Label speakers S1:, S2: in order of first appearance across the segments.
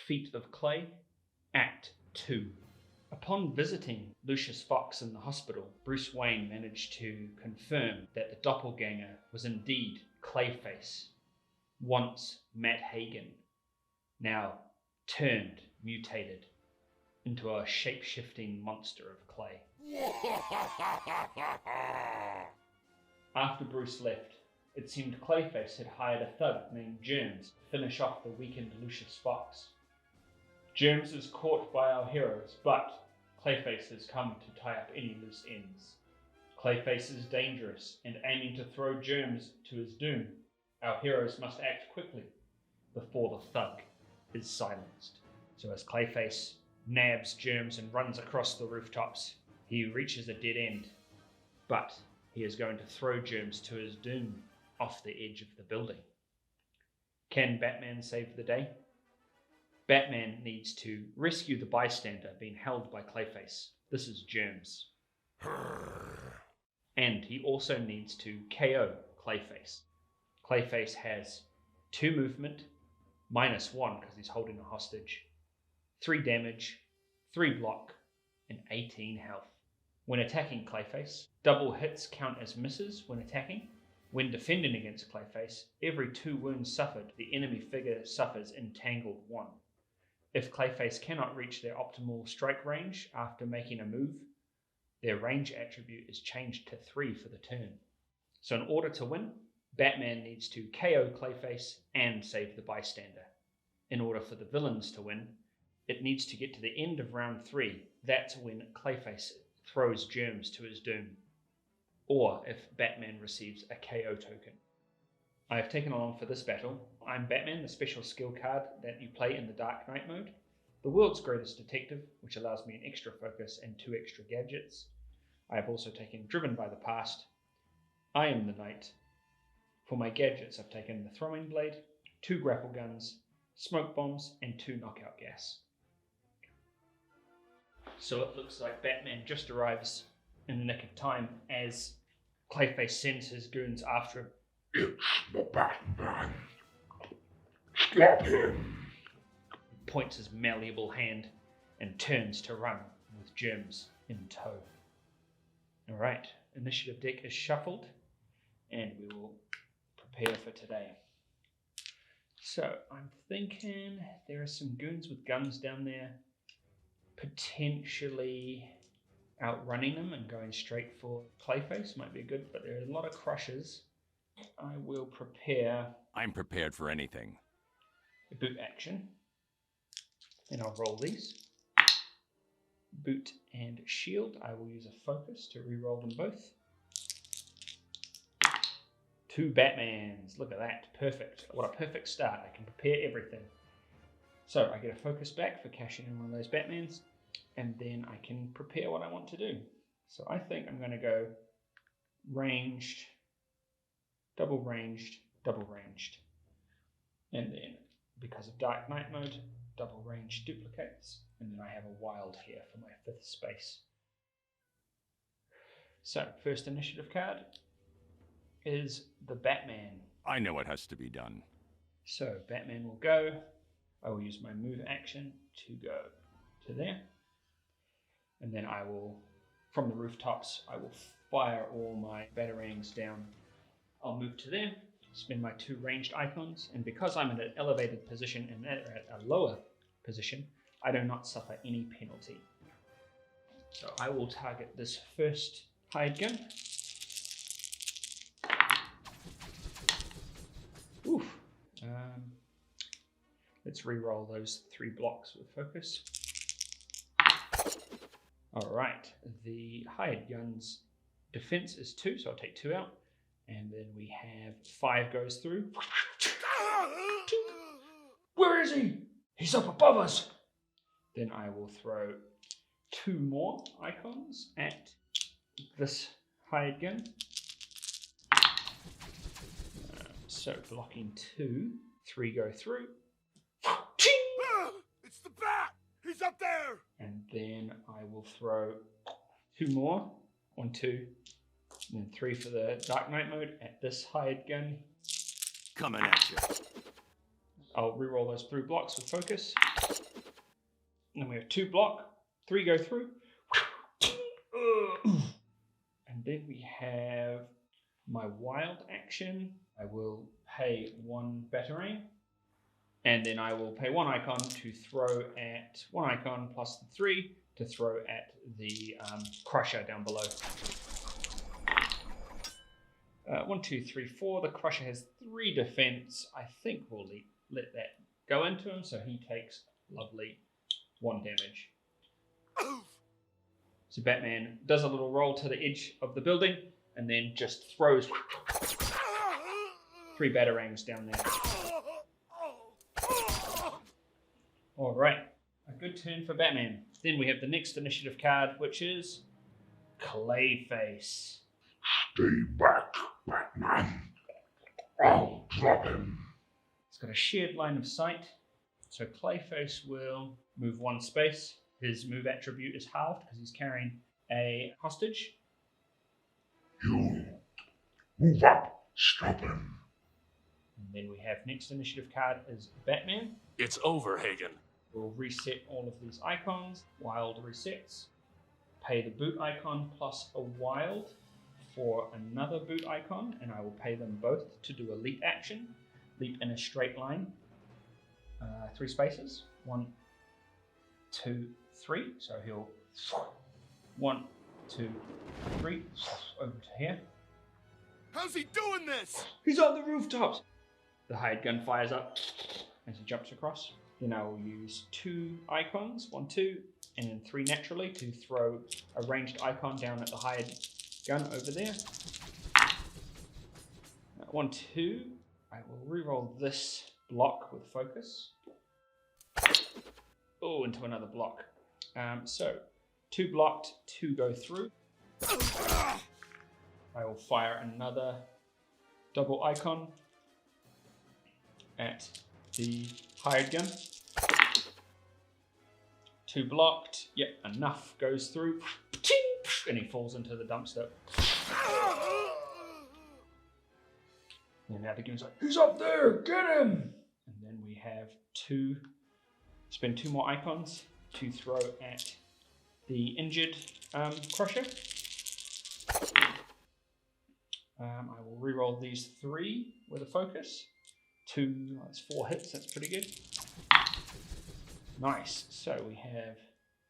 S1: Feet of Clay, Act 2. Upon visiting Lucis Fox in the hospital, Bruce Wayne managed to confirm that the doppelganger was indeed ClayFace, once Matt Hagen, now turned, mutated, into a shape-shifting monster of clay. After Bruce left, it seemed ClayFace had hired a thug named Germs to finish off the weakened Lucis Fox. Germs is caught by our heroes, but ClayFace has come to tie up any loose ends. ClayFace is dangerous and aiming to throw Germs to his doom. Our heroes must act quickly before the thug is silenced. So as ClayFace nabs Germs and runs across the rooftops, he reaches a dead end, but he is going to throw Germs to his doom off the edge of the building. Can Batman save the day? Batman needs to rescue the bystander being held by ClayFace. This is Germs. And he also needs to KO ClayFace. ClayFace has 2 movement, -1 because he's holding a hostage, 3 damage, 3 block, and 18 health. When attacking ClayFace, double hits count as misses when attacking. When defending against ClayFace, every 2 wounds suffered, the enemy figure suffers entangled 1. If ClayFace cannot reach their optimal strike range after making a move, their range attribute is changed to 3 for the turn. So in order to win, Batman needs to KO ClayFace and save the bystander. In order for the villains to win, it needs to get to the end of round 3. That's when ClayFace throws Germs to his doom, or if Batman receives a KO token. I have taken along for this battle, I'm Batman, the special skill card that you play in the Dark Knight mode, the world's greatest detective, which allows me an extra focus and 2 extra gadgets. I have also taken Driven by the Past. I am the Knight. For my gadgets, I've taken the Throwing Blade, 2 grapple guns, smoke bombs, and 2 knockout gas. So it looks like Batman just arrives in the nick of time as ClayFace sends his goons after him.
S2: It's the Batman. Stop him.
S1: He points his malleable hand and turns to run with Germs in tow. Alright, initiative deck is shuffled and we will prepare for today. So I'm thinking there are some goons with guns down there, potentially outrunning them and going straight for ClayFace might be good, but there are a lot of crushes. I will prepare.
S3: I'm prepared for anything.
S1: A boot action. And I'll roll these. Boot and shield. I will use a focus to re-roll them both. 2 Batmans. Look at that. Perfect. What a perfect start. I can prepare everything. So I get a focus back for cashing in one of those Batmans. And then I can prepare what I want to do. So I think I'm going to go ranged, double ranged, double ranged. And then, because of Dark Knight mode, double ranged duplicates. And then I have a wild here for my 5th space. So, first initiative card is the Batman.
S3: I know what has to be done.
S1: So, Batman will go. I will use my move action to go to there. And then I will, from the rooftops, I will fire all my batarangs down. I'll move to there, spend my 2 ranged icons, and because I'm at an elevated position and they're at a lower position, I do not suffer any penalty. So I will target this first hired gun. Oof. Let's re-roll those 3 blocks with focus. Alright, the hired gun's defense is 2, so I'll take 2 out. And then we have 5 goes through. Where is he? He's up above us. Then I will throw 2 more icons at this hired gun. So blocking 2, 3 go through.
S2: It's the Bat! He's up there!
S1: And then I will throw 2 more, 1, 2, and then 3 for the Dark Knight mode at this hired gun.
S3: Coming at you.
S1: I'll reroll those 3 blocks with focus. And then we have 2 block, 3 go through. And then we have my wild action. I will pay 1 batarang. And then I will pay 1 icon to throw at 1 icon plus the 3 to throw at the crusher down below. 1, 2, 3, 4. The crusher has 3 defense. I think we'll let that go into him, so he takes lovely 1 damage. So Batman does a little roll to the edge of the building and then just throws 3 batarangs down there. All right, a good turn for Batman. Then we have the next initiative card, which is ClayFace.
S2: Stay back, Batman. I'll drop him.
S1: It's got a shared line of sight, so ClayFace will move 1 space. His move attribute is halved because he's carrying a hostage.
S2: You move up, stop him.
S1: And then we have next initiative card is Batman.
S4: It's over, Hagen.
S1: We'll reset all of these icons. Wild resets. Pay the boot icon plus a wild for another boot icon, and I will pay them both to do a leap action. Leap in a straight line. 3 spaces. 1, 2, 3. So he'll 1, 2, 3 over to here.
S2: How's he doing this?
S1: He's on the rooftops. The hired gun fires up as he jumps across. Then I will use 2 icons, 1, 2, and then 3 naturally to throw a ranged icon down at the hired gun over there. 1, 2. I will reroll this block with focus. Oh, into another block. So 2 blocked, 2 go through. I will fire another double icon at the hired gun. 2 blocked. Yep, enough goes through. And he falls into the dumpster. And now the game's like, he's up there, get him! And then we have 2, spend 2 more icons to throw at the injured crusher. I will reroll these 3 with a focus. 2, that's 4 hits, that's pretty good. Nice, so we have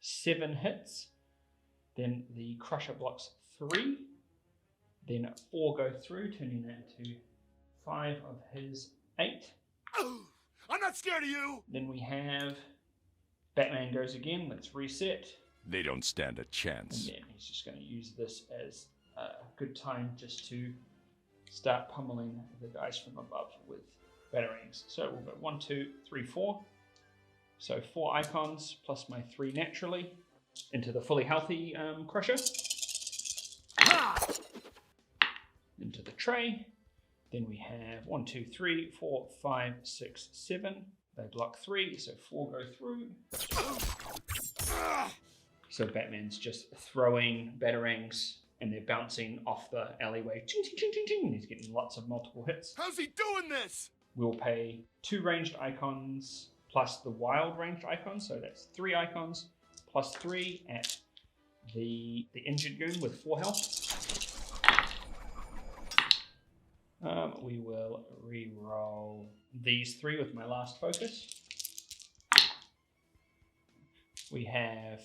S1: 7 hits. Then the crusher blocks 3. Then 4 go through, turning that into 5 of his 8.
S2: I'm not scared of you.
S1: Then we have Batman goes again, let's reset.
S3: They don't stand a chance.
S1: And then he's just going to use this as a good time just to start pummeling the guys from above with batarangs. So we'll go 1, 2, 3, 4. So 4 icons plus my 3 naturally into the fully healthy crusher. Into the tray. Then we have 1, 2, 3, 4, 5, 6, 7. They block 3, so 4 go through. So Batman's just throwing batarangs and they're bouncing off the alleyway. Ching, ching, ching, ching, ching. He's getting lots of multiple hits.
S2: How's he doing this?
S1: We'll pay 2 ranged icons plus the wild ranged icon, so that's 3 icons plus 3 at the injured goon with 4 health. We will re-roll these 3 with my last focus. We have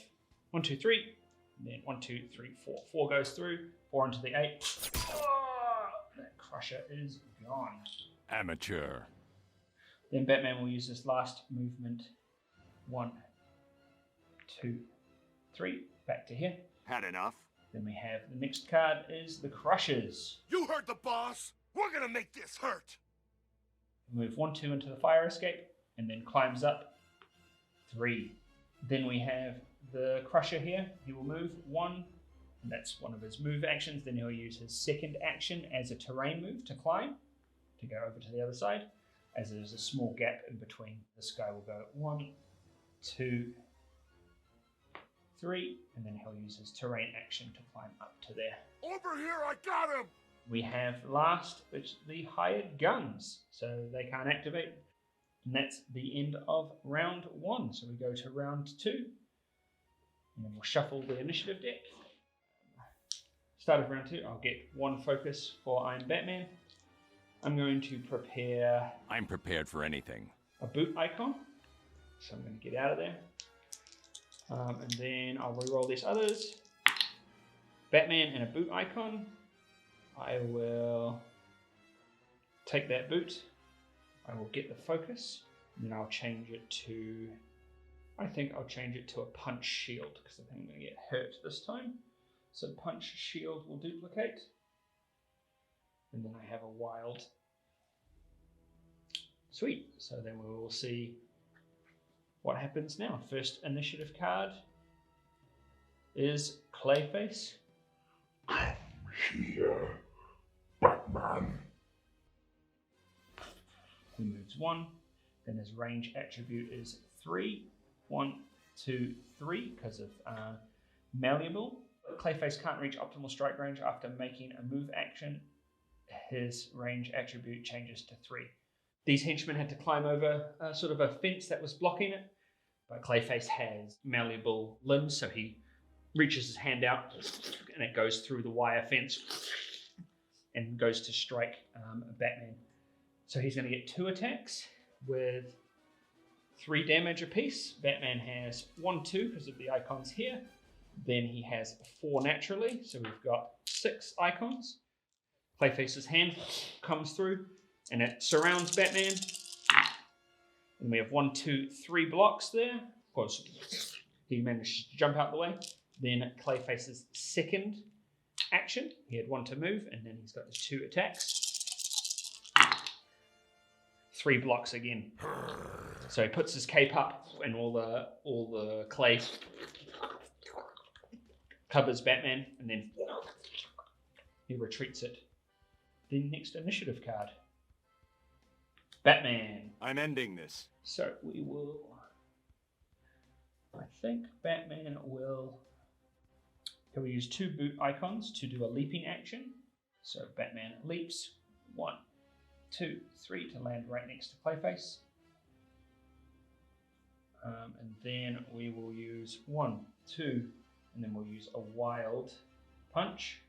S1: 1, 2, 3, and then 1, 2, 3, 4. 4 goes through, 4 into the 8. Oh, that crusher is gone.
S3: Amateur.
S1: Then Batman will use his last movement. 1, 2, 3. Back to here.
S4: Had enough?
S1: Then we have the next card is the Crushers.
S2: You heard the boss. We're gonna make this hurt.
S1: Move 1, 2 into the fire escape, and then climbs up 3. Then we have the Crusher here. He will move 1, and that's one of his move actions. Then he'll use his second action as a terrain move to climb, to go over to the other side, as there's a small gap in between. This guy will go 1, 2, 3, and then he'll use his terrain action to climb up to there.
S2: Over here, I got him.
S1: We have last, which the hired guns, so they can't activate. And that's the end of round 1. So we go to round 2. And then we'll shuffle the initiative deck. Start of round 2, I'll get 1 focus for I'm Batman. I'm going to prepare...
S3: I'm prepared for anything.
S1: A boot icon. So I'm going to get out of there. And then I'll reroll these others. Batman and a boot icon. I will take that boot. I will get the focus. And then I'll change it to... I think I'll change it to a punch shield because I think I'm going to get hurt this time. So punch shield will duplicate. And then I have a wild. Sweet. So then we will see what happens now. First initiative card is ClayFace.
S2: Come here, Batman.
S1: He moves 1. Then his range attribute is 3. 1, 2, 3 because of malleable. ClayFace can't reach optimal strike range after making a move action. His range attribute changes to 3. These henchmen had to climb over sort of a fence that was blocking it, but ClayFace has malleable limbs, so he reaches his hand out and it goes through the wire fence and goes to strike Batman. So he's going to get 2 attacks with 3 damage apiece. Batman has 1, 2 because of the icons here. Then he has 4 naturally, so we've got 6 icons. ClayFace's hand comes through and it surrounds Batman. And we have 1, 2, 3 blocks there. Of course, he managed to jump out the way. Then ClayFace's second action, he had 1 to move, and then he's got the 2 attacks. 3 blocks again. So he puts his cape up, and all the clay covers Batman, and then he retreats it. The next initiative card. Batman.
S3: I'm ending this.
S1: So we will... I think Batman will... He'll use 2 boot icons to do a leaping action. So Batman leaps. 1, 2, 3 to land right next to ClayFace. And then we will use 1, 2, and then we'll use a wild punch.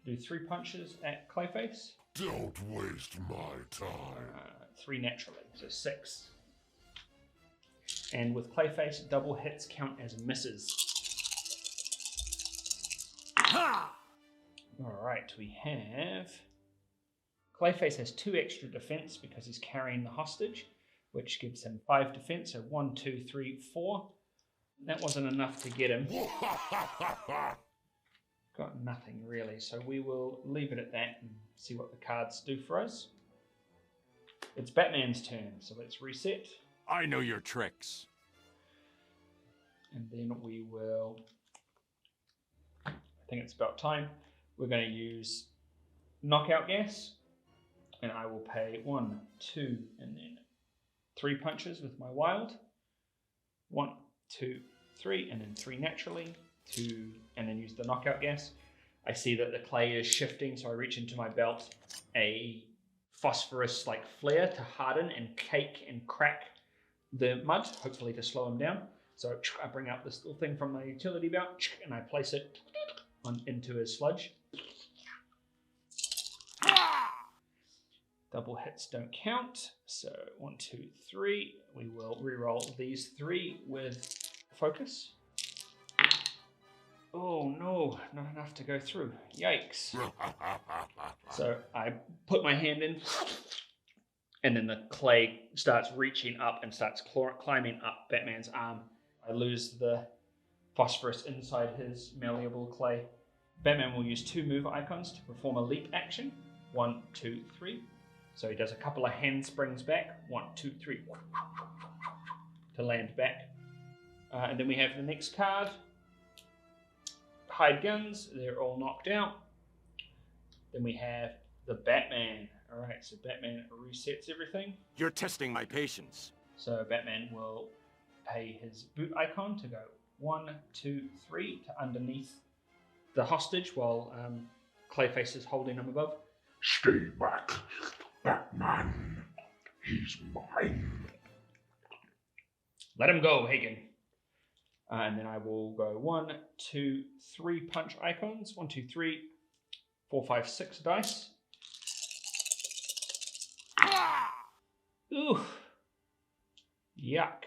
S1: Do 3 punches at ClayFace.
S2: Don't waste my time.
S1: 3 naturally, so 6. And with ClayFace, double hits count as misses.
S3: Ha!
S1: Alright, we have... ClayFace has 2 extra defense because he's carrying the hostage, which gives him 5 defense, so 1, 2, 3, 4. That wasn't enough to get him. Got nothing really, so we will leave it at that and see what the cards do for us. It's Batman's turn, so let's reset.
S3: I know your tricks.
S1: And then we will... I think it's about time. We're going to use knockout gas, and I will pay 1, 2, and then 3 punches with my wild. 1, 2, 3, and then 3 naturally. 2, and then use the knockout gas. I see that the clay is shifting, so I reach into my belt a phosphorus like flare to harden and cake and crack the mud, hopefully to slow him down. So I bring out this little thing from my utility belt and I place it into his sludge. Double hits don't count, so 1, 2, 3. We will reroll these 3 with focus. Oh no, not enough to go through. Yikes. So I put my hand in, and then the clay starts reaching up and starts climbing up Batman's arm. I lose the phosphorus inside his malleable clay. Batman will use 2 move icons to perform a leap action. 1, 2, 3. So he does a couple of handsprings back. 1, 2, 3. To land back. And then we have the next card. Hide guns. They're all knocked out. Then we have the Batman. Alright, so Batman resets everything.
S3: You're testing my patience.
S1: So Batman will pay his boot icon to go 1, 2, 3 to underneath the hostage while ClayFace is holding him above.
S2: Stay back, Batman. He's mine.
S1: Let him go, Hagen. And then I will go 1, 2, 3 punch icons. 1, 2, 3, 4, 5, 6 dice. Ooh. Yuck.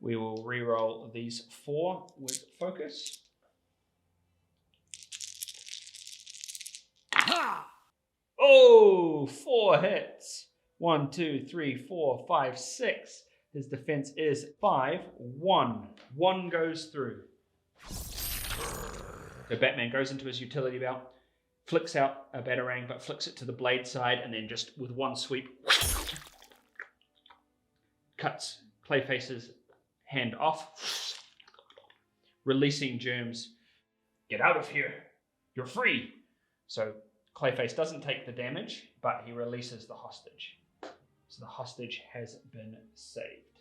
S1: We will re-roll these 4 with focus. Oh, 4 hits. 1, 2, 3, 4, 5, 6. His defense is 5. 1. 1 goes through. So Batman goes into his utility belt, flicks out a batarang, but flicks it to the blade side, and then just with one sweep, cuts Clayface's hand off, releasing Germs. Get out of here. You're free. So Clayface doesn't take the damage, but he releases the hostage. So the hostage has been saved.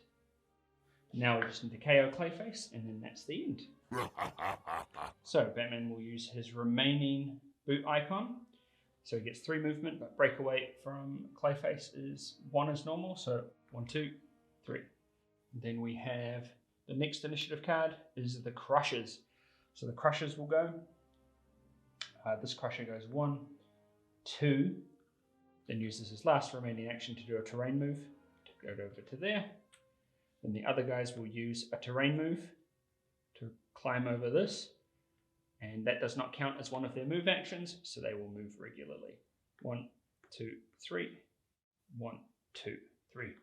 S1: Now we just need to KO Clayface, and then that's the end. So Batman will use his remaining boot icon. So he gets 3 movement, but breakaway from Clayface is 1 as normal. So 1, 2, 3. Then we have the next initiative card is the Crushers. So the Crushers will go. This Crusher goes 1, 2, then uses his last remaining action to do a terrain move to go over to there. Then the other guys will use a terrain move to climb over this, and that does not count as one of their move actions, so they will move regularly. 1, 2, 3, 1, 2, 3.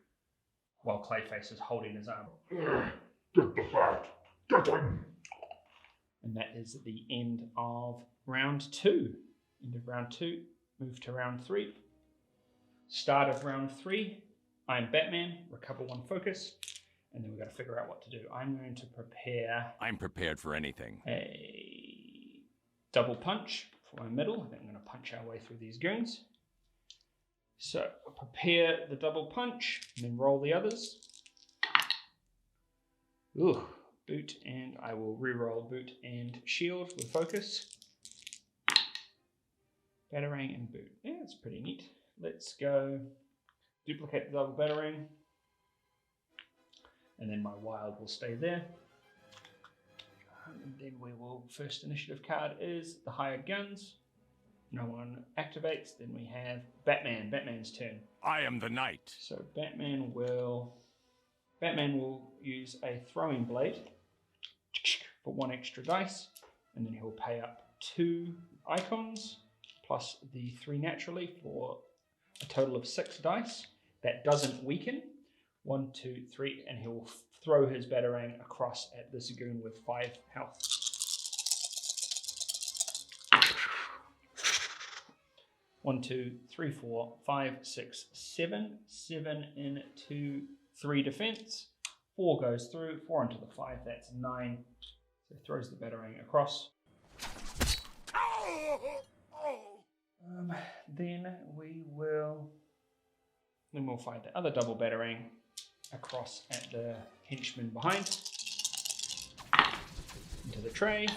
S1: While Clayface is holding his arm.
S2: Get the bat. Get him.
S1: And that is the end of round 2. End of round 2. Move to round 3. Start of round 3. I'm Batman. Recover 1 focus. And then we've got to figure out what to do. I'm going to prepare...
S3: I'm prepared for anything.
S1: A double punch for my middle. I think I'm going to punch our way through these goons. So prepare the double punch and then roll the others. Ooh, boot, and I will re-roll boot and shield with focus. Batarang and boot. Yeah, that's pretty neat. Let's go duplicate the double batarang. And then my wild will stay there. And then we will, first initiative card is the hired guns. No one activates. Then we have Batman. Batman's turn.
S3: I am the knight.
S1: So Batman will use a throwing blade for 1 extra dice, and then he'll pay up 2 icons plus the 3 naturally for a total of 6 dice. That doesn't weaken. 1, 2, 3, and he'll throw his batarang across at this goon with 5 health. One, 2, 3, 4, 5, 6, 7. 7 into 3 defense. 4 goes through. 4 into the 5. That's 9. So throws the batarang across. Then we'll find the other double batarang across at the henchman behind. Into the tray.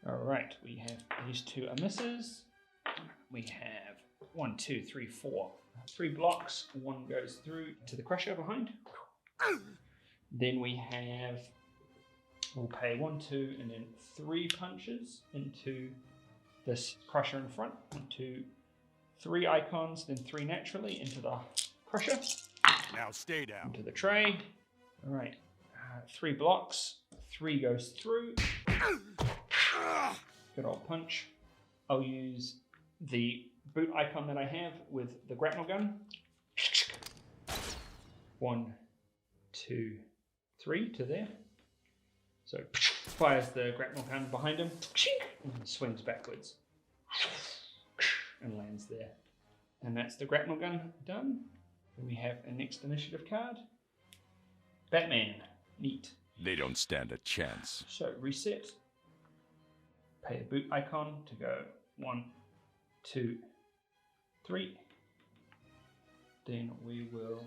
S1: Alright, we have these 2 are misses. We have 1, 2, 3, 4. 3 blocks. 1 goes through to the crusher behind. Then we'll pay 1, 2, and then 3 punches into this crusher in front. 1, 2, 3 icons, then 3 naturally into the crusher.
S3: Now stay down.
S1: Into the tray. All right. 3 blocks. 3 goes through. Good old punch. I'll use the boot icon that I have with the grapnel gun. 1, 2, 3 to there. So fires the grapnel gun behind him and swings backwards and lands there. And that's the grapnel gun done. Then we have a next initiative card. Batman. Neat.
S3: They don't stand a chance.
S1: So reset. Pay a boot icon to go 1, 2, 3. Then we will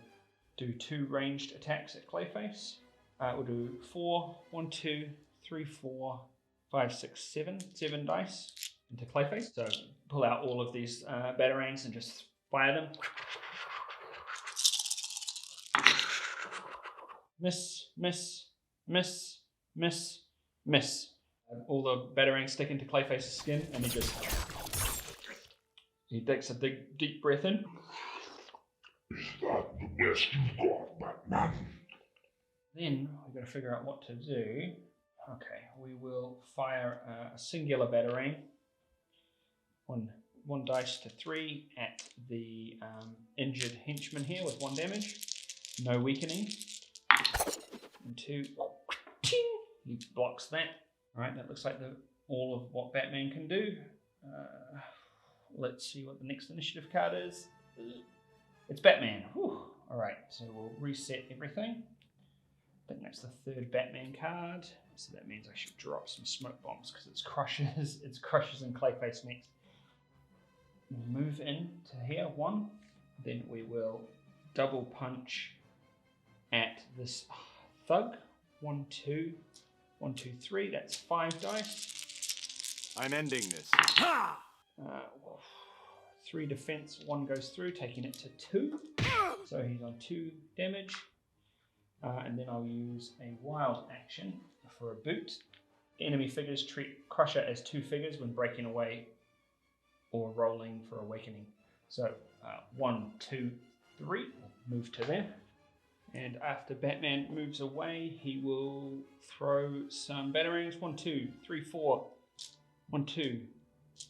S1: do 2 ranged attacks at Clayface. We'll do 4, 1, 2, 3, 4, 5, 6, 7. 7 dice into Clayface. So pull out all of these batarangs and just fire them. Miss, miss, miss, miss, miss. All the batarangs stick into ClayFace's skin, and he takes a deep breath in.
S2: Is that the best you've got, Batman?
S1: Then we've got to figure out what to do. Okay, we will fire a singular batarang. One dice to 3 at the injured henchman here with 1 damage. No weakening. And 2. He blocks that. Alright, that looks like all of what Batman can do. Let's see what the next initiative card is. It's Batman. Alright, so we'll reset everything. I think that's the 3rd Batman card. So that means I should drop some smoke bombs because it's Crushers and ClayFace next. We'll move in to here, 1. Then we will double punch at this thug. 1, 2, 1, 2, 3. That's 5 dice.
S3: I'm ending this.
S1: 3 defense, 1 goes through, taking it to 2. So he's on 2 damage. And then I'll use a wild action for a boot. Enemy figures treat Crusher as 2 figures when breaking away or rolling for awakening. So 1, 2, 3, move to there. And after Batman moves away, he will throw some batarangs. 1, 2, 3, 4. 1, 2,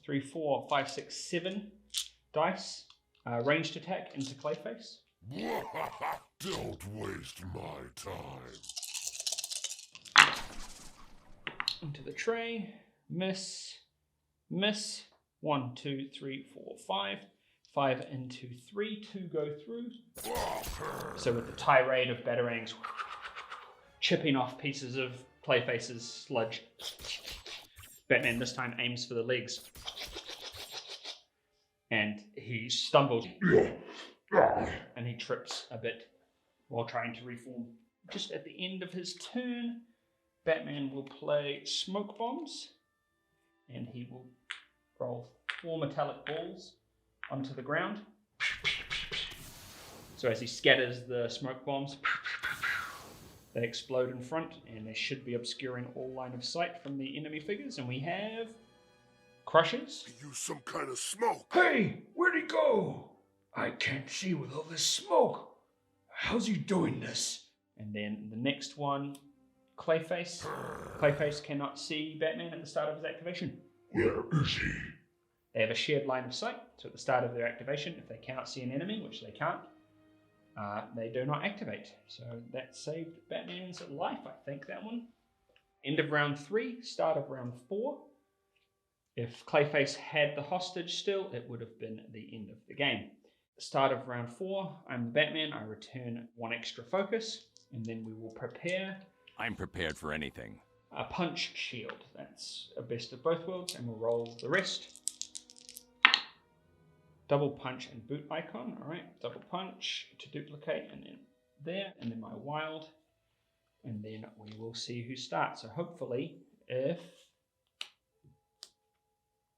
S1: 3, 4, 5, 6, 7 dice. Ranged attack into ClayFace.
S2: Don't waste my time.
S1: Into the tray. Miss. Miss. 1, 2, 3, 4, 5. 5 into 3. 2 go through. So with the tirade of batarangs chipping off pieces of ClayFace's sludge, Batman this time aims for the legs. And he stumbles. And he trips a bit while trying to reform. Just at the end of his turn, Batman will play smoke bombs, and he will roll 4 metallic balls onto the ground. So as he scatters the smoke bombs, they explode in front, and they should be obscuring all line of sight from the enemy figures. And we have Crushers.
S2: Use some kind of smoke.
S4: Hey, where'd he go? I can't see with all this smoke. How's he doing this?
S1: And then the next one, ClayFace. ClayFace cannot see Batman at the start of his activation.
S2: Where is he?
S1: They have a shared line of sight, so at the start of their activation, if they cannot see an enemy, which they can't, they do not activate. So that saved Batman's life, I think, that one. End of round 3, start of round 4. If ClayFace had the hostage still, it would have been the end of the game. Start of round 4, I'm the Batman, I return 1 extra focus, and then we will prepare.
S3: I'm prepared for anything.
S1: A punch shield, that's a best of both worlds, and we'll roll the rest. Double punch and boot icon, alright, double punch to duplicate, and then there, and then my wild, and then we will see who starts. So hopefully, if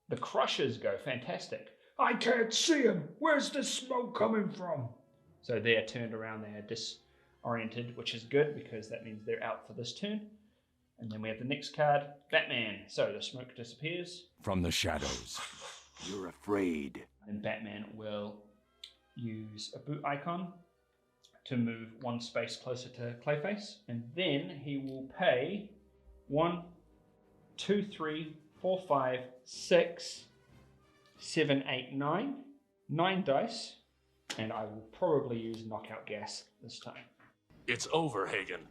S1: the Crushers go, fantastic.
S4: I can't see him. Where's the smoke coming from?
S1: So they're turned around, they're disoriented, which is good because that means they're out for this turn. And then we have the next card, Batman. So the smoke disappears.
S3: From the shadows. You're afraid.
S1: And Batman will use a boot icon to move 1 space closer to ClayFace. And then he will pay 1, 2, 3, 4, 5, 6, 7, 8, 9. 9 dice. And I will probably use knockout gas this time.
S5: It's over, Hagen.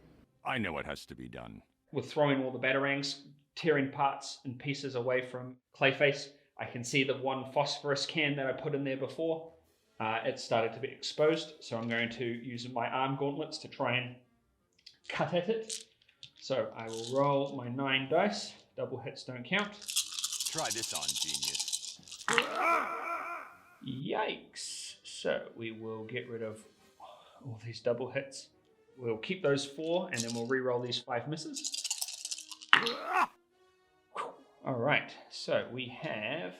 S3: I know what has to be done.
S1: With throwing all the batarangs, tearing parts and pieces away from ClayFace, I can see the 1 phosphorus can that I put in there before. It started to be exposed, so I'm going to use my arm gauntlets to try and cut at it. So I will roll my 9 dice. Double hits don't count.
S3: Try this on, genius.
S1: Yikes. So we will get rid of all these double hits. We'll keep those 4, and then we'll re-roll these 5 misses. Alright, so we have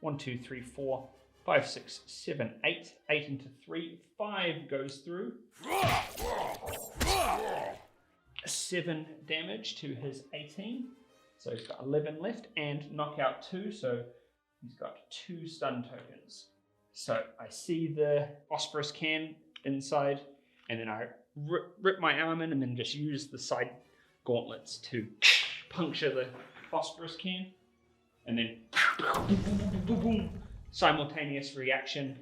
S1: 1, 2, 3, 4, 5, 6, 7, 8. 8 into 3. 5 goes through. 7 damage to his 18. So he's got 11 left, and knock out 2, so he's got 2 stun tokens. So I see the phosphorus can inside, and then I rip my arm in and then just use the side gauntlets to puncture the phosphorus can. And then boom, simultaneous reaction,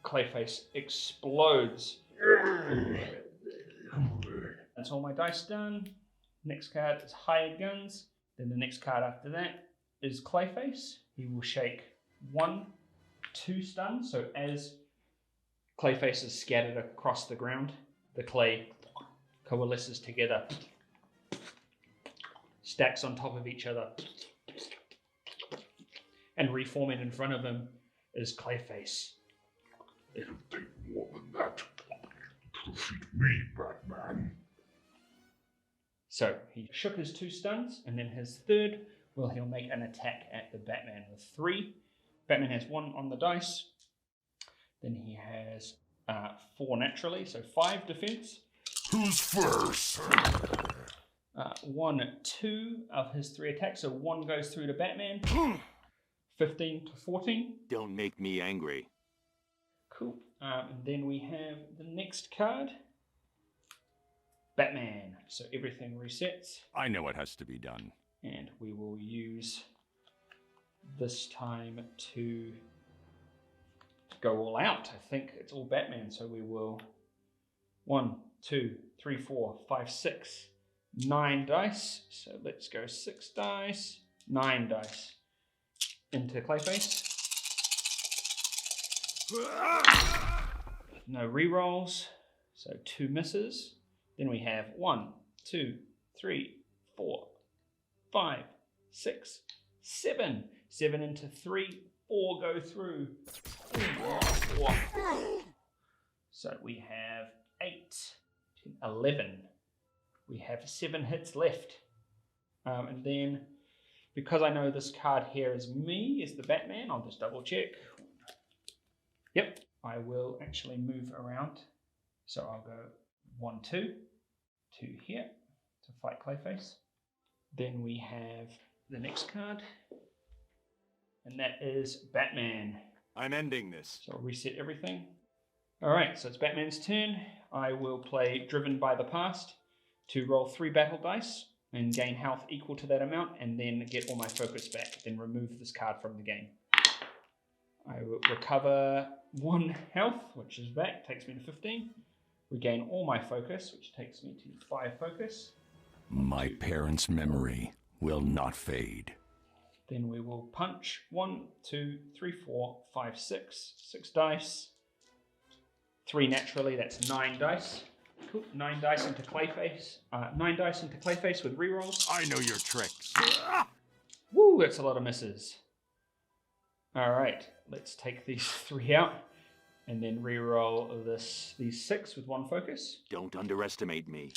S1: ClayFace explodes. That's all my dice done. Next card is hired guns. Then the next card after that is ClayFace. He will shake 1, 2 stun. So as ClayFace is scattered across the ground, the clay coalesces together, stacks on top of each other, and reforming in front of him is ClayFace.
S2: It'll take more than that to defeat me, Batman.
S1: So he shook his 2 stuns, and then his third, well, he'll make an attack at the Batman with 3. Batman has 1 on the dice. Then he has 4 naturally, so 5 defense.
S2: Who's first?
S1: 1, 2 of his 3 attacks, so 1 goes through to Batman. 15 to 14.
S3: Don't make me angry.
S1: Cool. And then we have the next card. Batman. So everything resets.
S3: I know what has to be done.
S1: And we will use this time to go all out. I think it's all Batman. So we will 1, 2, 3, 4, 5, 6, 9 dice. So let's go 6 dice, 9 dice into ClayFace. No rerolls, so 2 misses. Then we have 1, 2, 3, 4, 5, 6, 7. 7 into 3, 4 go through. 4. So we have 8, 11. We have 7 hits left. And then, because I know this card here is me, is the Batman, I'll just double check. Yep, I will actually move around. So I'll go 1, 2 to here to fight ClayFace. Then we have the next card, and that is Batman.
S3: I'm ending this.
S1: So I'll reset everything. Alright, so it's Batman's turn. I will play Driven by the Past to roll 3 battle dice and gain health equal to that amount, and then get all my focus back, then remove this card from the game. I will recover 1 health, which is back, takes me to 15. Regain all my focus, which takes me to 5 focus.
S3: My parents' memory will not fade.
S1: Then we will punch 1, 2, 3, 4, 5, 6. 6 dice. 3 naturally, that's 9 dice. Cool. 9 dice into ClayFace. 9 dice into ClayFace with rerolls.
S3: I know your tricks.
S1: Woo, that's a lot of misses. Alright, let's take these 3 out. And then reroll these 6 with 1 focus.
S3: Don't underestimate me.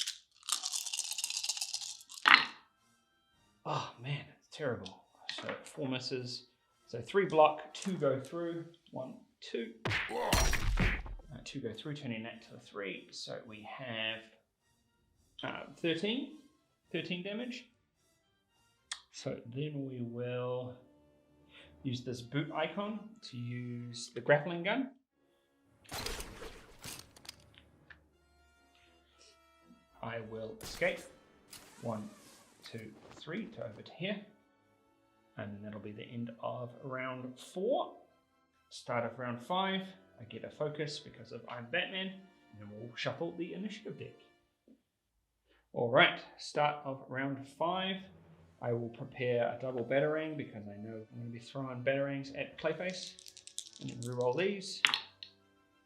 S1: Oh man, it's terrible. So 4 misses. So 3 block, 2 go through. 1, 2. 2 go through, turning that to 3. So we have 13 damage. So then we will use this boot icon to use the grappling gun. I will escape. 1, 2, 3 to over to here. And then that'll be the end of round 4. Start of round 5. I get a focus because of I'm Batman. And then we'll shuffle the initiative deck. Alright, start of round 5. I will prepare a double batarang because I know I'm going to be throwing batarangs at ClayFace. And then reroll these.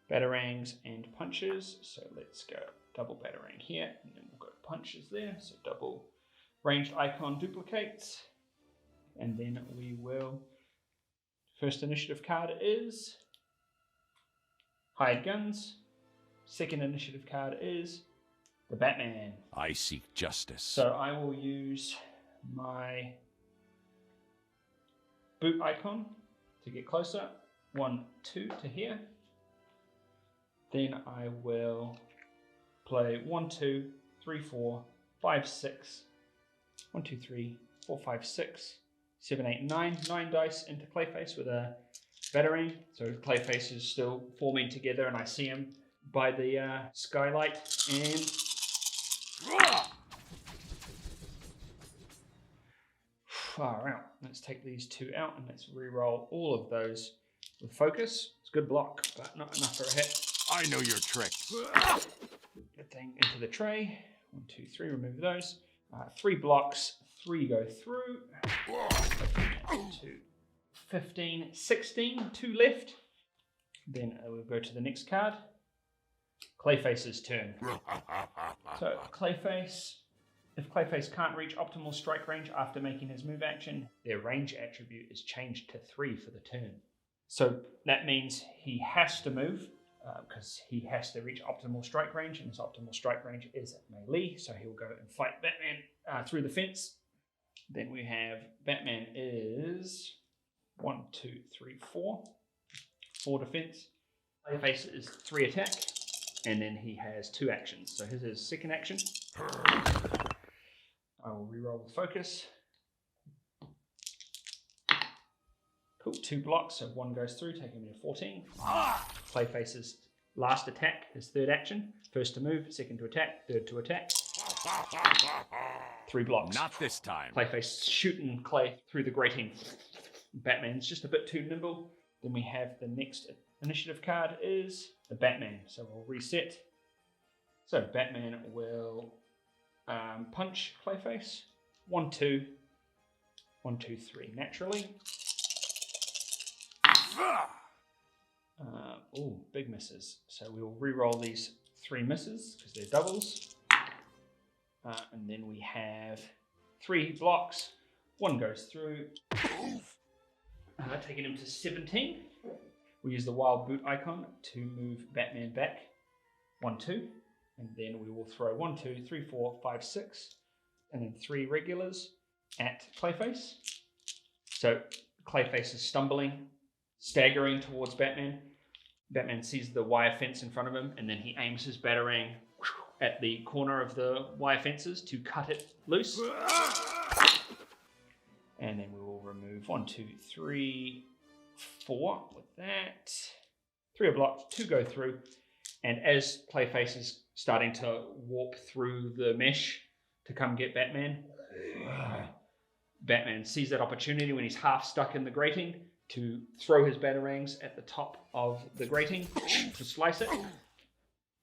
S1: Batarangs and punches. So let's go double batarang here. And then we'll go punches there. So double ranged icon duplicates. And then we will... First initiative card is... Hired Guns. Second initiative card is... The Batman.
S3: I seek justice.
S1: So I will use my boot icon to get closer. 1, 2 to here. Then I will play 1, 2, 3, 4, 5, 6. 1, 2, 3, 4, 5, 6, 7, 8, 9. 9 dice into ClayFace with a battering. So ClayFace is still forming together, and I see him by the skylight. And far out. Let's take these 2 out and let's re-roll all of those with focus. It's a good block, but not enough for a hit.
S3: I know your tricks.
S1: Good thing into the tray. 1, 2, 3. Remove those. 3 blocks. 3 go through. 2, 15, 16. 2 left. Then we'll go to the next card. ClayFace's turn. So ClayFace. If ClayFace can't reach optimal strike range after making his move action, their range attribute is changed to 3 for the turn. So that means he has to move because he has to reach optimal strike range, and his optimal strike range is melee, so he'll go and fight Batman through the fence. Then we have Batman is 1, 2, 3, 4. 4 defense. ClayFace is 3 attack, and then he has 2 actions. So here's his second action. I will reroll the focus. Cool, 2 blocks, so 1 goes through, taking me to 14. ClayFace's last attack, his third action. First to move, second to attack, third to attack. 3 blocks.
S3: Not this time.
S1: ClayFace shooting Clay through the grating. Batman's just a bit too nimble. Then we have the next initiative card is the Batman. So we'll reset. So Batman will punch ClayFace. 1, 2. 1, 2, 3. Naturally. Big misses. So we'll re-roll these 3 misses because they're doubles. And then we have 3 blocks. 1 goes through. Taking him to 17. We use the wild boot icon to move Batman back. 1, 2. And then we will throw 1, 2, 3, 4, 5, 6. And then 3 regulars at ClayFace. So ClayFace is stumbling, staggering towards Batman. Batman sees the wire fence in front of him, and then he aims his batarang at the corner of the wire fences to cut it loose. And then we will remove 1, 2, 3, 4 with that. 3 are blocked, 2 go through. And as ClayFace is starting to warp through the mesh to come get Batman, Batman sees that opportunity when he's half stuck in the grating to throw his batarangs at the top of the grating to slice it.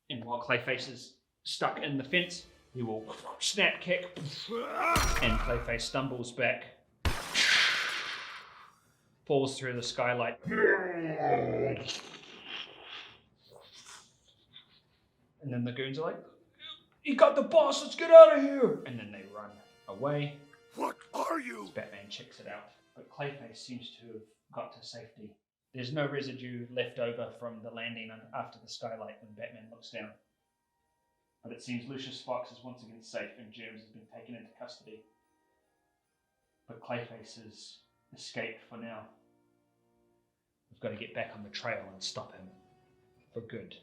S1: And while ClayFace is stuck in the fence, he will snap kick, and ClayFace stumbles back, falls through the skylight. And then the goons are like, "You got the boss, let's get out of here!" And then they run away.
S5: What are you?
S1: Batman checks it out, but ClayFace seems to have got to safety. There's no residue left over from the landing after the skylight when Batman looks down. But it seems Lucis Fox is once again safe and Germs has been taken into custody. But ClayFace has escaped for now. We've got to get back on the trail and stop him for good.